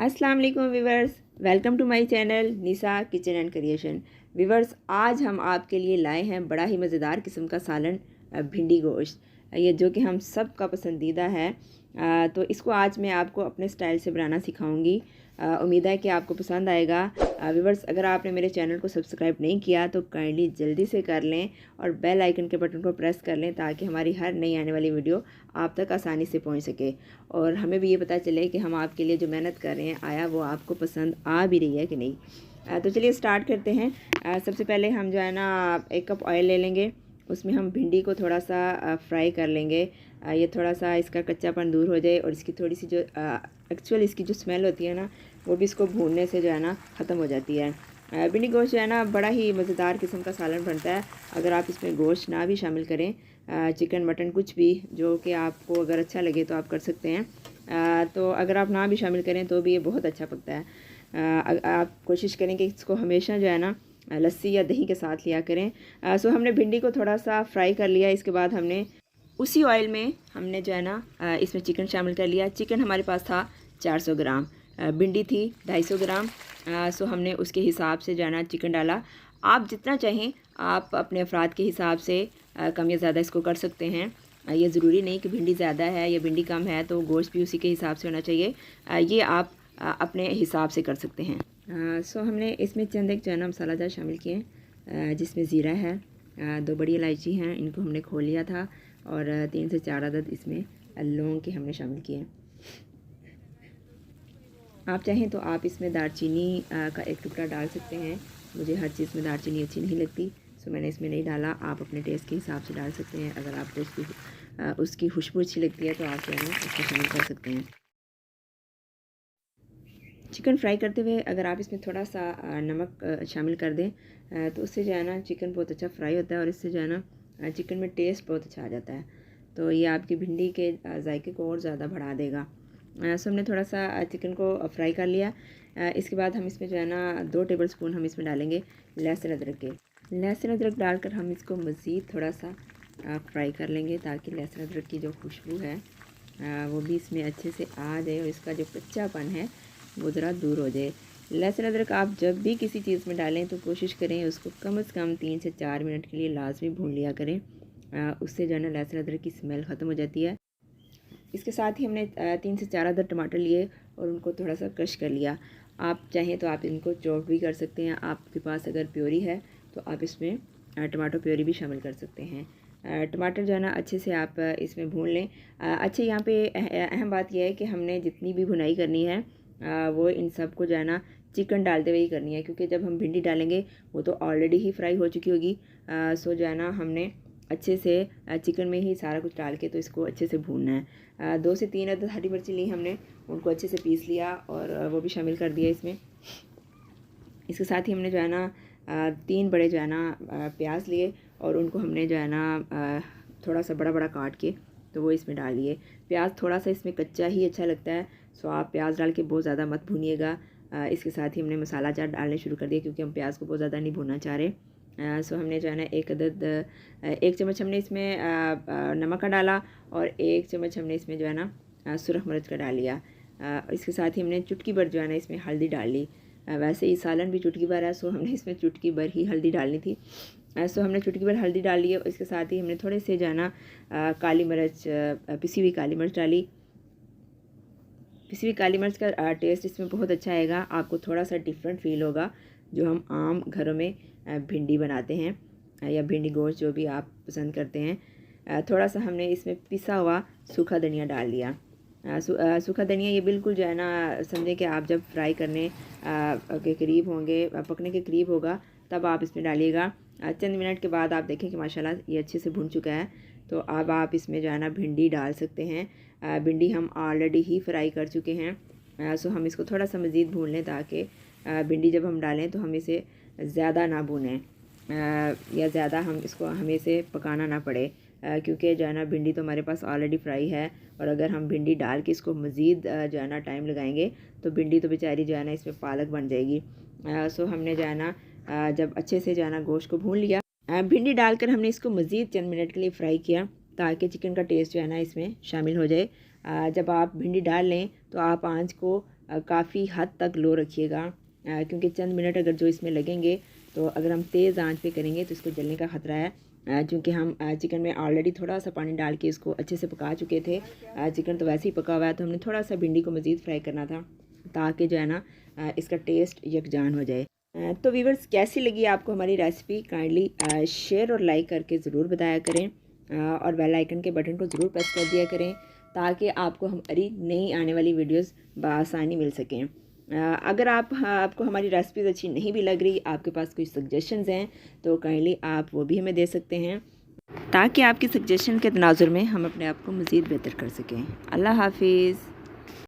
अस्सलाम वालेकुम viewers, welcome to my channel Nisa kitchen and creation. Viewers, आज हम आपके लिए लाए हैं बड़ा ही मज़ेदार किस्म का सालन, भिंडी गोश्त। ये जो कि हम सब का पसंदीदा है। तो इसको आज मैं आपको अपने स्टाइल से बनाना सिखाऊंगी। उम्मीद है कि आपको पसंद आएगा। व्यूवर्स, अगर आपने मेरे चैनल को सब्सक्राइब नहीं किया तो काइंडली जल्दी से कर लें और बेल आइकन के बटन को प्रेस कर लें ताकि हमारी हर नई आने वाली वीडियो आप तक आसानी से पहुंच सके और हमें भी ये पता चले कि हम आपके लिए जो मेहनत कर रहे हैं आया वो आपको पसंद आ भी रही है कि नहीं। तो चलिए स्टार्ट करते हैं। सबसे पहले हम जो है ना 1 कप ऑयल ले लेंगे। उसमें हम भिंडी को थोड़ा सा फ्राई कर लेंगे। ये थोड़ा सा इसका कच्चापन दूर हो जाए और इसकी थोड़ी सी जो एक्चुअल इसकी जो स्मेल होती है ना वो भी इसको भूनने से जो है ना ख़त्म हो जाती है। भिंडी गोश्त जो है ना बड़ा ही मज़ेदार किस्म का सालन बनता है अगर आप इसमें गोश्त ना भी शामिल करें। चिकन मटन कुछ भी जो कि आपको अगर अच्छा लगे तो आप कर सकते हैं। तो अगर आप ना भी शामिल करें तो भी ये बहुत अच्छा पकता है। आप कोशिश करें कि इसको हमेशा जो है ना लस्सी या दही के साथ लिया करें। सो हमने भिंडी को थोड़ा सा फ्राई कर लिया। इसके बाद हमने उसी ऑयल में हमने जो है ना इसमें चिकन शामिल कर लिया। चिकन हमारे पास था 400 ग्राम, भिंडी थी 250 ग्राम। सो हमने उसके हिसाब से जो है ना चिकन डाला। आप जितना चाहें आप अपने अफराद के हिसाब से कम या ज़्यादा इसको कर सकते हैं। ये ज़रूरी नहीं कि भिंडी ज़्यादा है या भिंडी कम है तो गोश्त भी उसी के हिसाब से होना चाहिए। ये आप अपने हिसाब से कर सकते हैं। सो हमने इसमें चंद एक जो है ना मसालादार शामिल किए जिसमें ज़ीरा है, 2 बड़ी इलायची हैं, इनको हमने खोल लिया था और 3 से 4 अदद इसमें लौंग के हमने शामिल किए। आप चाहें तो आप इसमें दालचीनी का 1 टुकड़ा डाल सकते हैं। मुझे हर चीज़ में दालचीनी अच्छी नहीं लगती सो मैंने इसमें नहीं डाला। आप अपने टेस्ट के हिसाब से डाल सकते हैं। अगर आपको उसकी खुशबू अच्छी लगती है तो आप जो है ना उसको शामिल कर सकते हैं। चिकन फ्राई करते हुए अगर आप इसमें थोड़ा सा नमक शामिल कर दें तो उससे जो है ना चिकन बहुत अच्छा फ्राई होता है और इससे जो है ना चिकन में टेस्ट बहुत अच्छा आ जाता है। तो ये आपकी भिंडी के जायके को और ज़्यादा बढ़ा देगा। सो हमने थोड़ा सा चिकन को फ्राई कर लिया। इसके बाद हम इसमें जो है ना 2 टेबल स्पून हम इसमें डालेंगे लहसुन अदरक के। लहसुन अदरक डालकर हम इसको मज़ीद थोड़ा सा फ्राई कर लेंगे ताकि लहसुन अदरक की जो खुशबू है वो भी इसमें अच्छे से आ जाए और इसका जो कच्चापन है वो ज़रा दूर हो जाए। लहसुन अदरक आप जब भी किसी चीज़ में डालें तो कोशिश करें उसको कम से कम 3 से 4 मिनट के लिए लाजमी भून लिया करें। उससे जो है ना लहसुन अदरक की स्मेल ख़त्म हो जाती है। इसके साथ ही हमने 3 से 4 अदद टमाटर लिए और उनको थोड़ा सा क्रश कर लिया। आप चाहें तो आप इनको चॉप भी कर सकते हैं। आपके पास अगर प्योरी है तो आप इसमें टमाटो प्योरी भी शामिल कर सकते हैं। टमाटर जो है ना अच्छे से आप इसमें भून लें। अच्छा, यहाँ पे अहम बात यह है कि हमने जितनी भी भुनाई करनी है वो इन सब को जो है ना चिकन डालते हुए ही करनी है क्योंकि जब हम भिंडी डालेंगे वो तो ऑलरेडी ही फ्राई हो चुकी होगी। सो जो है ना हमने अच्छे से चिकन में ही सारा कुछ डाल के तो इसको अच्छे से भूनना है। 2 से 3 अदद हरी मिर्ची ली हमने, उनको अच्छे से पीस लिया और वो भी शामिल कर दिया इसमें। इसके साथ ही हमने जो है ना 3 बड़े जो है ना प्याज लिए और उनको हमने जो है ना थोड़ा सा बड़ा बड़ा काट के तो वो इसमें डाल दिए। प्याज थोड़ा सा इसमें कच्चा ही अच्छा लगता है सो आप प्याज डाल के बहुत ज़्यादा मत भूनिएगा। इसके साथ ही हमने मसाला जार डालने शुरू कर दिए क्योंकि हम प्याज को बहुत ज़्यादा नहीं भूनना चाह रहे। सो हमने जो है ना 1 चम्मच हमने इसमें नमक का डाला और 1 चम्मच हमने इसमें जो है ना सुरख मिर्च का डाल लिया। इसके साथ ही हमने चुटकी भर जो है ना इसमें हल्दी डाल ली। वैसे ही सालन भी चुटकी भर है सो हमने इसमें चुटकी भर ही हल्दी डालनी थी। सो हमने चुटकी भर हल्दी डाल ली और इसके साथ ही हमने थोड़े से जो है ना काली मिर्च, पिसी हुई काली मिर्च डाली। पिसी हुई काली मिर्च का टेस्ट इसमें बहुत अच्छा आएगा। आपको थोड़ा सा डिफरेंट फील होगा जो हम आम घरों में भिंडी बनाते हैं या भिंडी गोश्त जो भी आप पसंद करते हैं। थोड़ा सा हमने इसमें पिसा हुआ सूखा धनिया डाल लिया। सूखा धनिया ये बिल्कुल जो है ना समझें कि आप जब फ्राई करने के करीब होंगे, पकने के करीब होगा तब आप इसमें डालिएगा। चंद मिनट के बाद आप देखें कि माशाल्लाह ये अच्छे से भुन चुका है। तो अब आप इसमें जो है ना भिंडी डाल सकते हैं। भिंडी हम ऑलरेडी ही फ्राई कर चुके हैं। सो हम इसको थोड़ा सा मज़ीद भून लें ताकि भिंडी जब हम डालें तो हम इसे ज़्यादा ना भूनें या ज़्यादा हमें इसे पकाना ना पड़े क्योंकि जो है ना भिंडी तो हमारे पास ऑलरेडी फ्राई है और अगर हम भिंडी डाल के इसको मज़ीद जो है ना टाइम लगाएंगे तो भिंडी तो बेचारी जो है ना इसमें पालक बन जाएगी। सो हमने जो है ना जब अच्छे से जो है ना गोश्त को भून लिया, भिंडी डालकर हमने इसको मज़ीद चंद मिनट के लिए फ्राई किया ताकि चिकन का टेस्ट जो है ना इसमें शामिल हो जाए। जब आप भिंडी डाल लें तो आप आंच को काफ़ी हद तक लो रखिएगा, क्योंकि चंद मिनट अगर जो इसमें लगेंगे तो अगर हम तेज़ आंच पे करेंगे तो इसको जलने का ख़तरा है। क्योंकि हम चिकन में ऑलरेडी थोड़ा सा पानी डाल के इसको अच्छे से पका चुके थे। चिकन तो वैसे ही पका हुआ है, तो हमने थोड़ा सा भिंडी को मज़ीद फ्राई करना था ताकि जो है ना इसका टेस्ट यकजान हो जाए। तो व्यूअर्स, कैसी लगी आपको हमारी रेसिपी? काइंडली शेयर और लाइक करके ज़रूर बताया करें, और बेल आइकन के बटन को ज़रूर प्रेस कर दिया करें ताकि आपको हमारी नई आने वाली वीडियोस बआसानी मिल सकें। अगर आपको हमारी रेसिपीज़ अच्छी नहीं भी लग रही, आपके पास कोई सजेशंस हैं तो काइंडली आप वो भी हमें दे सकते हैं ताकि आपकी सजेशन के तनाजुर में हम अपने आप को मज़ीद बेहतर कर सकें। अल्लाह हाफिज़।